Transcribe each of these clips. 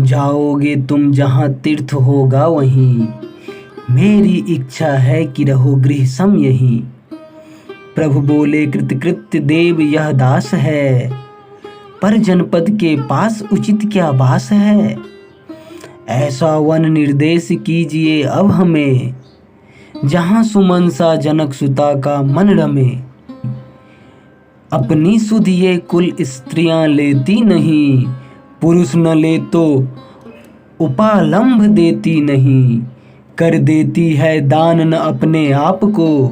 जाओगे तुम जहाँ तीर्थ होगा वहीं, मेरी इच्छा है कि रहो गृह सम यहीं। प्रभु बोले कृतकृत्य देव यह दास है, पर जनपद के पास उचित क्या बास है। ऐसा वन निर्देश कीजिए अब हमें, जहाँ सुमनसा जनक सुता का मन रमे। अपनी सुध ये कुल स्त्रियां लेती नहीं, पुरुष न ले तो उपालंभ देती नहीं। कर देती है दान न अपने आप को,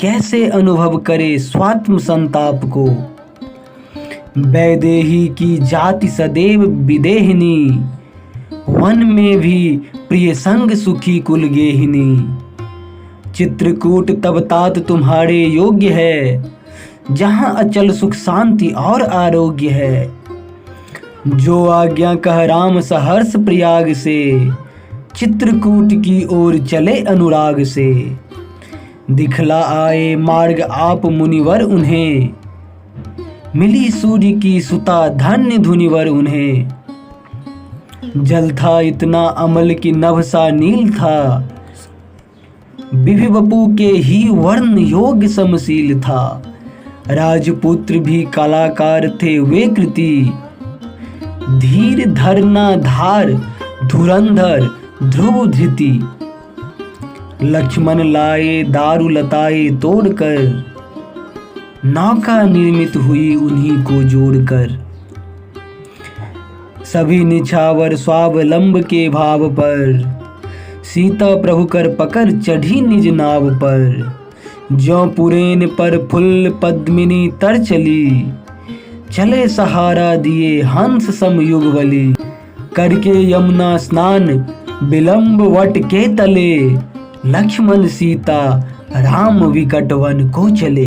कैसे अनुभव करे स्वात्म संताप को। वैदेही की जाति सदैव विदेहिनी, वन में भी प्रिय संग सुखी कुल गेहिनी। चित्रकूट तब तात तुम्हारे योग्य है, जहाँ अचल सुख शांति और आरोग्य है। जो आज्ञा कह राम सहर्ष प्रयाग से, चित्रकूट की ओर चले अनुराग से। दिखला आए मार्ग आप मुनिवर उन्हें, मिली सूर्य की सुता धन्य धुनिवर उन्हें। जल था इतना अमल की नभ सा नील था, विभि वपु के ही वर्ण योग समशील था। राजपुत्र भी कलाकार थे वे कृति, धीर धरना धार धुरंधर ध्रुव धृति। लक्ष्मण लाए दारु लताए तोड़कर, नौका निर्मित हुई उन्हीं को जोड़कर। सभी निछावर स्वावलंब के भाव पर, सीता प्रभु कर पकड़ चढ़ी निज नाव पर। ज्यों पुरैन पर फुल पद्मिनी तर चली, चले सहारा दिए हंस सम युगवली। करके यमुना स्नान विलंब वट के तले, लक्ष्मण सीता राम विकट वन को चले।